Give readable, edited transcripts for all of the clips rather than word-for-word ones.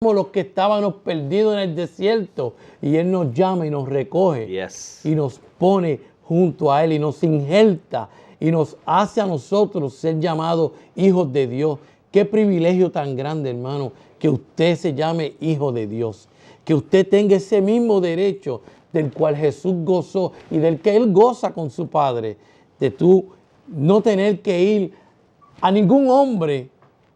los que estábamos perdidos en el desierto y Él nos llama y nos recoge y nos pone junto a Él y nos injerta y nos hace a nosotros ser llamados hijos de Dios. Qué privilegio tan grande, hermano, que usted se llame hijo de Dios, que usted tenga ese mismo derecho del cual Jesús gozó y del que Él goza con su Padre, de tú no tener que ir a ningún hombre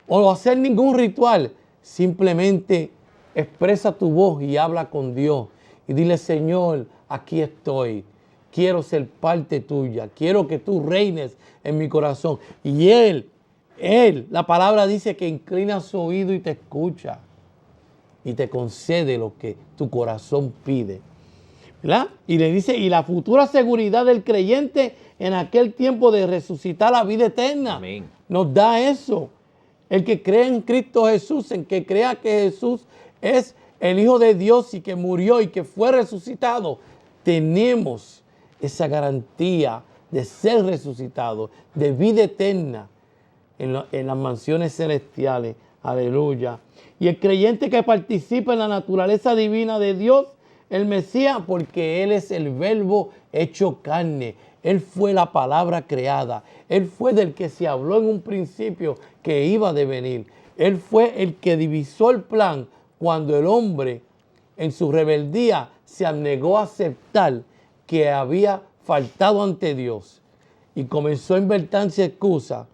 o hacer ningún ritual. Simplemente expresa tu voz y habla con Dios y dile: Señor, aquí estoy, quiero ser parte tuya, quiero que tú reines en mi corazón. Y Él, la palabra dice que inclina su oído y te escucha y te concede lo que tu corazón pide, ¿verdad? Y le dice, y la futura seguridad del creyente en aquel tiempo de resucitar la vida eterna. Amén. Nos da eso. El que cree en Cristo Jesús, en que crea que Jesús es el Hijo de Dios y que murió y que fue resucitado, tenemos esa garantía de ser resucitado, de vida eterna en las mansiones celestiales. Aleluya. Y el creyente que participa en la naturaleza divina de Dios, el Mesías, porque Él es el Verbo hecho carne. Él fue la palabra creada. Él fue del que se habló en un principio que iba a devenir. Él fue el que divisó el plan cuando el hombre en su rebeldía se negó a aceptar que había faltado ante Dios y comenzó a inventarse excusas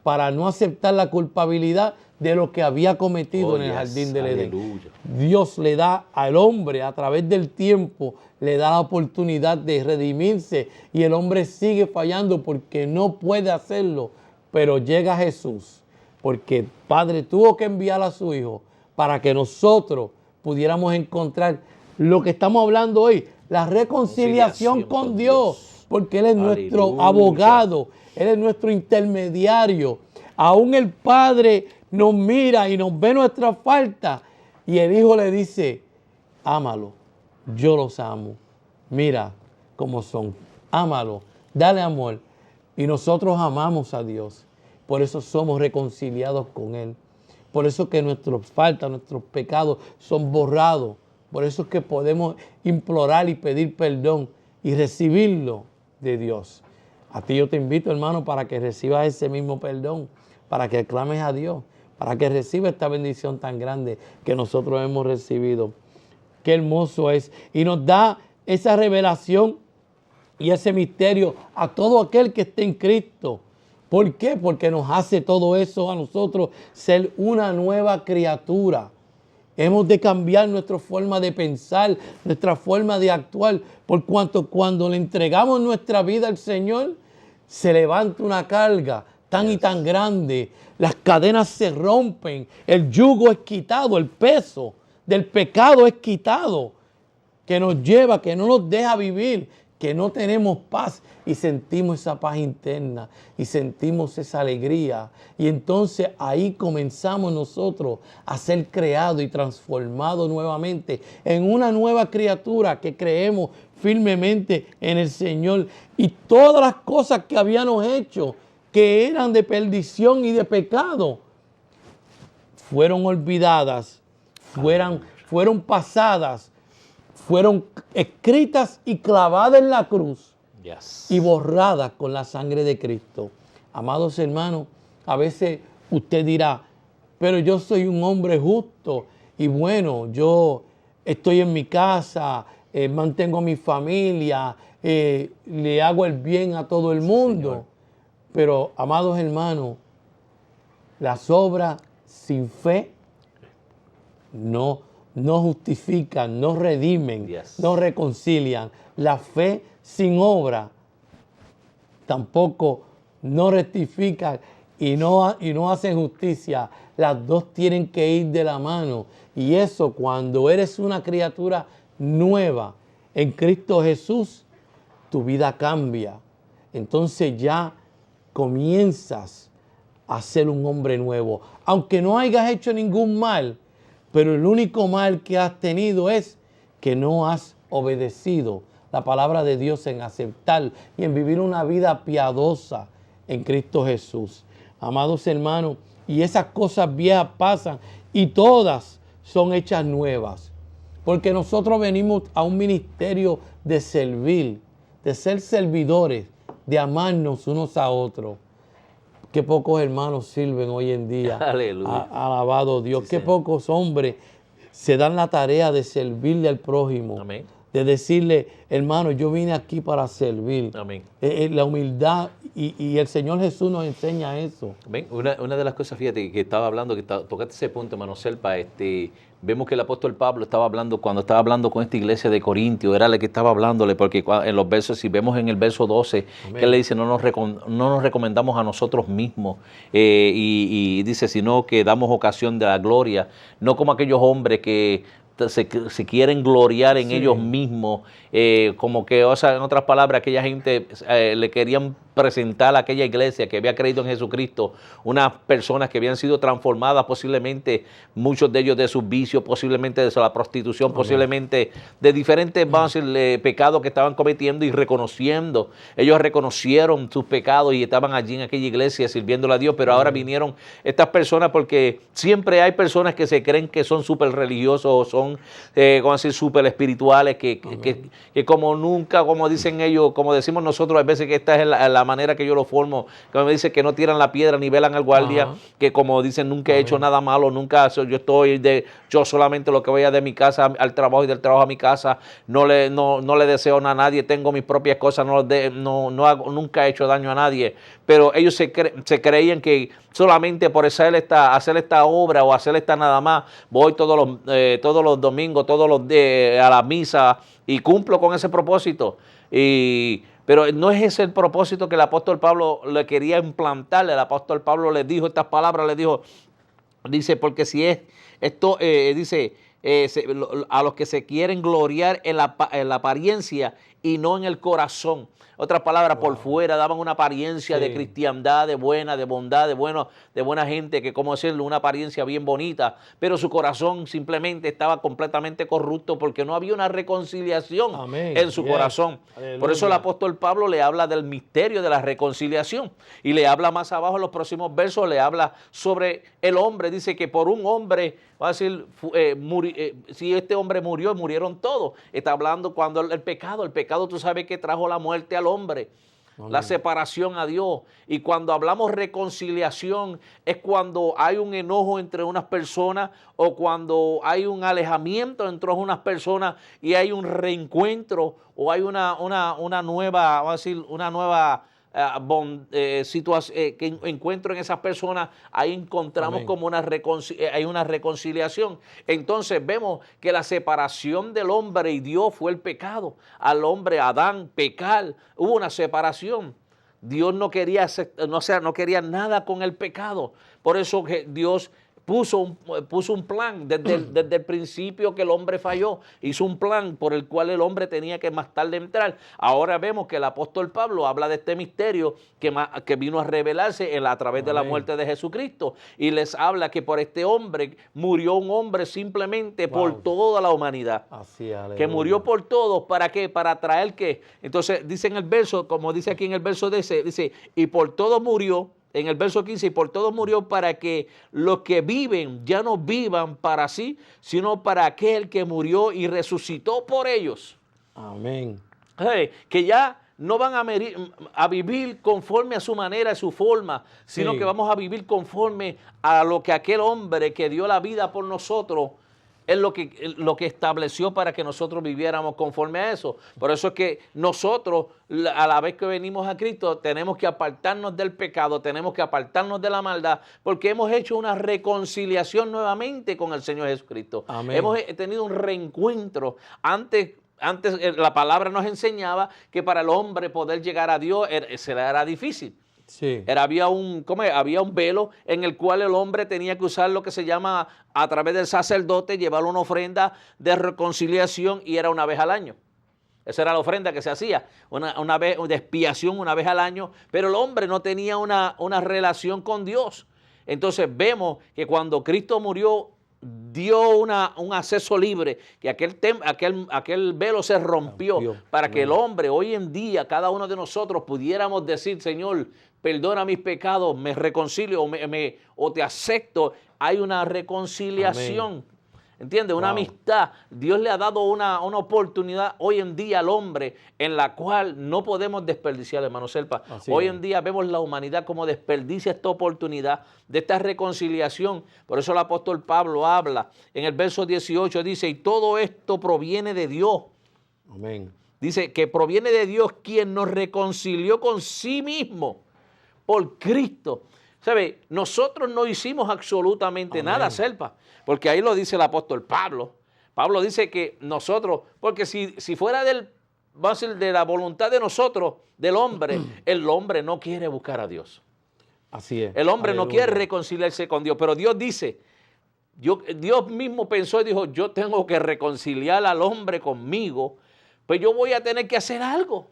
para no aceptar la culpabilidad de lo que había cometido en el jardín del Edén. Dios le da al hombre a través del tiempo, le da la oportunidad de redimirse y el hombre sigue fallando porque no puede hacerlo, pero llega Jesús porque el Padre tuvo que enviar a su Hijo para que nosotros pudiéramos encontrar lo que estamos hablando hoy, la reconciliación con Dios, porque Él es nuestro abogado, Él es nuestro intermediario. Aún el Padre nos mira y nos ve nuestra falta y el Hijo le dice: ámalo, yo los amo, mira cómo son, ámalo, dale amor. Y nosotros amamos a Dios, por eso somos reconciliados con Él, por eso que nuestras faltas, nuestros pecados son borrados, por eso es que podemos implorar y pedir perdón y recibirlo de Dios. A ti yo te invito, hermano, para que recibas ese mismo perdón, para que clames a Dios, para que reciba esta bendición tan grande que nosotros hemos recibido. Qué hermoso es. Y nos da esa revelación y ese misterio a todo aquel que esté en Cristo. ¿Por qué? Porque nos hace todo eso a nosotros ser una nueva criatura. Hemos de cambiar nuestra forma de pensar, nuestra forma de actuar, por cuanto cuando le entregamos nuestra vida al Señor, se levanta una carga tan y tan grande, las cadenas se rompen, el yugo es quitado, el peso del pecado es quitado, que nos lleva, que no nos deja vivir, que no tenemos paz y sentimos esa paz interna y sentimos esa alegría. Y entonces ahí comenzamos nosotros a ser creados y transformados nuevamente en una nueva criatura que creemos firmemente en el Señor. Y todas las cosas que habíamos hecho, que eran de perdición y de pecado, fueron olvidadas, fueron pasadas, fueron escritas y clavadas en la cruz y borradas con la sangre de Cristo. Amados hermanos, a veces usted dirá: pero yo soy un hombre justo y bueno, yo estoy en mi casa, mantengo a mi familia, le hago el bien a todo el mundo. Señor. Pero, amados hermanos, las obras sin fe no justifican, no redimen, no reconcilian. La fe sin obra tampoco no rectifica y no hacen justicia. Las dos tienen que ir de la mano. Y eso, cuando eres una criatura nueva en Cristo Jesús, tu vida cambia. Entonces ya comienzas a ser un hombre nuevo. Aunque no hayas hecho ningún mal, pero el único mal que has tenido es que no has obedecido la palabra de Dios en aceptar y en vivir una vida piadosa en Cristo Jesús. Amados hermanos, y esas cosas viejas pasan y todas son hechas nuevas. Porque nosotros venimos a un ministerio de servir, de ser servidores, de amarnos unos a otros. Qué pocos hermanos sirven hoy en día. Aleluya. Alabado Dios. Sí, Qué Señor. pocos hombres se dan la tarea de servirle al prójimo. Amén. De decirle, hermano, yo vine aquí para servir. Amén. La humildad y el Señor Jesús nos enseña eso. Amén. Una de las cosas, fíjate, que estaba hablando, tocaste ese punto, hermano Selpa, vemos que el apóstol Pablo estaba hablando, cuando estaba hablando con esta iglesia de Corintio, era el que estaba hablándole, porque en los versos, si vemos en el verso 12, Amén. que él le dice, no nos recomendamos a nosotros mismos, y dice, sino que damos ocasión de la gloria, no como aquellos hombres que se quieren gloriar en ellos mismos, como que, o sea, en otras palabras, aquella gente le querían presentar a aquella iglesia que había creído en Jesucristo, unas personas que habían sido transformadas, posiblemente muchos de ellos de sus vicios, posiblemente de la prostitución, posiblemente de diferentes pecados que estaban cometiendo y reconociendo. Ellos reconocieron sus pecados y estaban allí en aquella iglesia sirviéndole a Dios, pero ahora vinieron estas personas, porque siempre hay personas que se creen que son súper religiosos o son, como decir, súper espirituales, que como nunca, como dicen ellos, como decimos nosotros, a veces que esta es la manera que yo lo formo, que me dice que no tiran la piedra ni velan al guardia, que como dicen, nunca he hecho nada malo, nunca, yo solamente lo que voy a de mi casa al trabajo y del trabajo a mi casa, no le deseo nada a nadie, tengo mis propias cosas, nunca he hecho daño a nadie, pero ellos se creían que solamente por hacer esta obra o hacer esta nada más, voy todos los domingos, a la misa y cumplo con ese propósito. Pero no es ese el propósito que el apóstol Pablo le quería implantarle. El apóstol Pablo les dijo estas palabras, dice, porque si es esto, a los que se quieren gloriar en la apariencia y no en el corazón. Otras palabras, por fuera daban una apariencia de cristiandad, de buena, de bondad, de buena gente, que como decirlo, una apariencia bien bonita, pero su corazón simplemente estaba completamente corrupto porque no había una reconciliación en su corazón. Aleluya. Por eso el apóstol Pablo le habla del misterio de la reconciliación y le habla más abajo en los próximos versos, le habla sobre el hombre. Dice que por un hombre, va a decir, si este hombre murió, murieron todos. Está hablando cuando el pecado tú sabes que trajo la muerte al hombre. Amén. La separación a Dios. Y cuando hablamos reconciliación es cuando hay un enojo entre unas personas o cuando hay un alejamiento entre unas personas y hay un reencuentro o hay una nueva, vamos a decir, una nueva que encuentro en esas personas, ahí encontramos Amén. Como hay una reconciliación. Entonces vemos que la separación del hombre y Dios fue el pecado. Al hombre, Adán, pecar, hubo una separación. Dios no quería nada con el pecado. Por eso que Dios puso un plan desde el principio que el hombre falló. Hizo un plan por el cual el hombre tenía que más tarde entrar. Ahora vemos que el apóstol Pablo habla de este misterio que vino a revelarse a través de la muerte de Jesucristo. Y les habla que por este hombre murió un hombre simplemente por toda la humanidad. Así, que murió por todos. ¿Para qué? Para traer ¿qué? Entonces dice en el verso, como dice aquí en el verso dice, y por todos murió. En el verso 15, y por todos murió para que los que viven ya no vivan para sí, sino para aquel que murió y resucitó por ellos. Amén. Que ya no van a vivir conforme a su manera, a su forma, sino que vamos a vivir conforme a lo que aquel hombre que dio la vida por nosotros es lo que estableció para que nosotros viviéramos conforme a eso. Por eso es que nosotros, a la vez que venimos a Cristo, tenemos que apartarnos del pecado, tenemos que apartarnos de la maldad, porque hemos hecho una reconciliación nuevamente con el Señor Jesucristo. Amén. Hemos tenido un reencuentro. Antes la palabra nos enseñaba que para el hombre poder llegar a Dios era difícil. Sí. Había un velo en el cual el hombre tenía que usar lo que se llama, a través del sacerdote, llevar una ofrenda de reconciliación, y era una vez al año. Esa era la ofrenda que se hacía, una vez de expiación, una vez al año, pero el hombre no tenía una relación con Dios. Entonces vemos que cuando Cristo murió, dio un acceso libre, que aquel velo se rompió para que el hombre hoy en día, cada uno de nosotros, pudiéramos decir: Señor, perdona mis pecados, me reconcilio o te acepto. Hay una reconciliación. Amén. ¿Entiendes? Una Wow. amistad. Dios le ha dado una oportunidad hoy en día al hombre en la cual no podemos desperdiciar, hermano Serpa. Así Hoy es. en día vemos la humanidad como desperdicia esta oportunidad de esta reconciliación. Por eso el apóstol Pablo habla en el verso 18, dice, y todo esto proviene de Dios. Amén. Dice que proviene de Dios quien nos reconcilió con sí mismo por Cristo. ¿Sabe? Nosotros no hicimos absolutamente Amén. nada, Serpa, porque ahí lo dice el apóstol Pablo. Pablo dice que nosotros, porque si fuera va a ser de la voluntad de nosotros, del hombre, el hombre no quiere buscar a Dios. Así es. El hombre no quiere Aleluya. reconciliarse con Dios, pero Dios dice, Dios mismo pensó y dijo, yo tengo que reconciliar al hombre conmigo, pues yo voy a tener que hacer algo.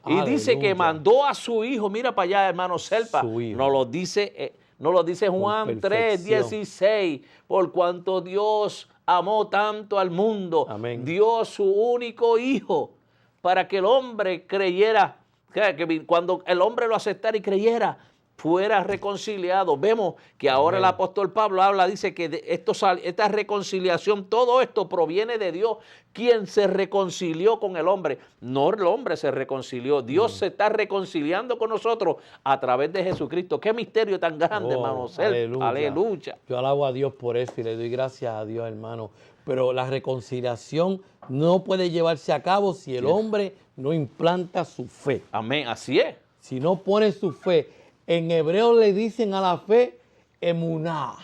Y dice que Aleluya. mandó a su hijo, mira para allá, hermano Serpa, Su hijo. nos lo dice Juan 3, perfección. 16, por cuanto Dios amó tanto al mundo, Amén. dio su único hijo para que el hombre creyera, que cuando el hombre lo aceptara y creyera, fuera reconciliado. Vemos que ahora Amén. el apóstol Pablo habla, dice que esta reconciliación, todo esto proviene de Dios, quien se reconcilió con el hombre. No el hombre se reconcilió, Dios se está reconciliando con nosotros a través de Jesucristo. Qué misterio tan grande, Oh, hermano Serpa. Aleluya. Yo alabo a Dios por eso y le doy gracias a Dios, hermano. Pero la reconciliación no puede llevarse a cabo si el hombre no implanta su fe. Amén, así es. Si no pone su fe. En hebreo le dicen a la fe emuná.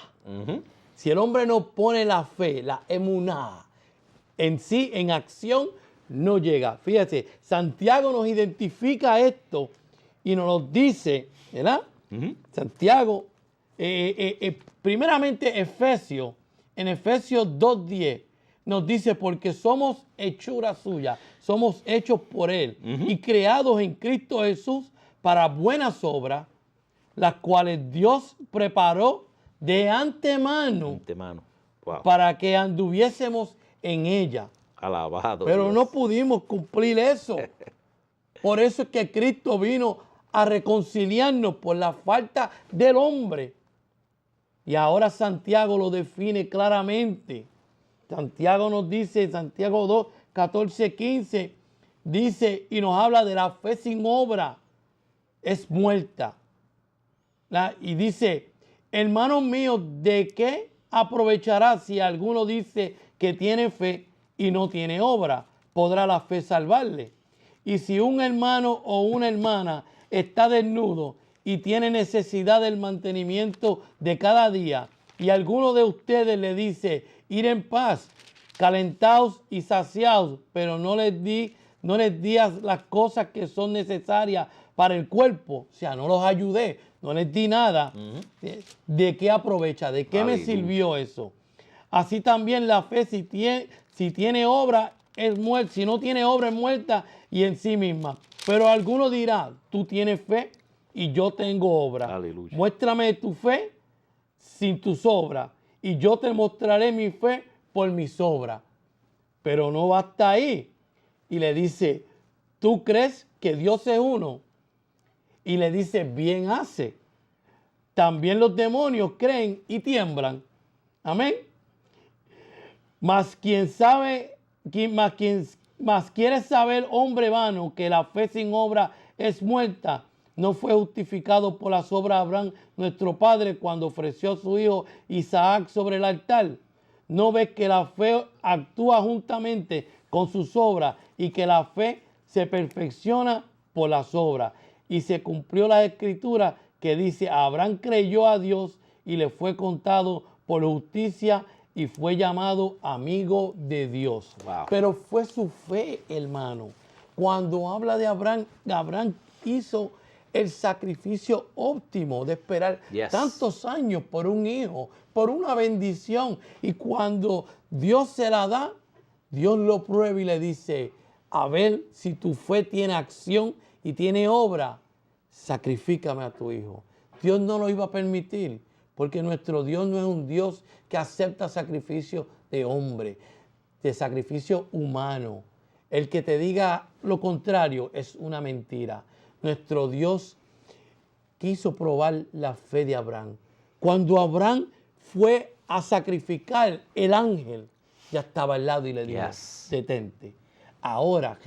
Si el hombre no pone la fe, la emuná, en sí, en acción, no llega. Fíjate, Santiago nos identifica esto y nos lo dice, ¿verdad? Santiago, primeramente Efesios, en Efesios 2:10, nos dice, porque somos hechura suya, somos hechos por Él y creados en Cristo Jesús para buenas obras, las cuales Dios preparó de antemano Wow. para que anduviésemos en ella. Alabado. Pero Dios. no pudimos cumplir eso. Por eso es que Cristo vino a reconciliarnos por la falta del hombre. Y ahora Santiago lo define claramente. Santiago nos dice, Santiago 2, 14, 15, dice y nos habla de la fe sin obra. Es muerta. Y dice, hermanos míos, ¿de qué aprovechará si alguno dice que tiene fe y no tiene obra? ¿Podrá la fe salvarle? Y si un hermano o una hermana está desnudo y tiene necesidad del mantenimiento de cada día, y alguno de ustedes le dice, ir en paz, calentaos y saciaos, pero no les digas las cosas que son necesarias para el cuerpo, o sea, no los ayudé, no les di nada, ¿de qué aprovecha? ¿De qué me sirvió eso? Así también la fe, si tiene obra, es muerta, si no tiene obra, es muerta y en sí misma. Pero alguno dirá, tú tienes fe y yo tengo obra. Aleluya. Muéstrame tu fe sin tus obras y yo te mostraré mi fe por mis obras. Pero no basta ahí. Y le dice, ¿tú crees que Dios es uno? Y le dice, bien hace. También los demonios creen y tiemblan. Amén. Mas quien quiere saber, hombre vano, que la fe sin obra es muerta, no fue justificado por las obras de Abraham, nuestro padre, cuando ofreció a su hijo Isaac sobre el altar. ¿No ves que la fe actúa juntamente con sus obras y que la fe se perfecciona por las obras? Y se cumplió la escritura que dice, Abraham creyó a Dios y le fue contado por justicia y fue llamado amigo de Dios. Wow. Pero fue su fe, hermano. Cuando habla de Abraham, Abraham hizo el sacrificio óptimo de esperar tantos años por un hijo, por una bendición. Y cuando Dios se la da, Dios lo prueba y le dice, a ver si tu fe tiene acción y tiene obra, sacrifícame a tu hijo. Dios no lo iba a permitir, porque nuestro Dios no es un Dios que acepta sacrificio de hombre, de sacrificio humano. El que te diga lo contrario es una mentira. Nuestro Dios quiso probar la fe de Abraham. Cuando Abraham fue a sacrificar, el ángel ya estaba al lado y le dijo, Yes. detente. Ahora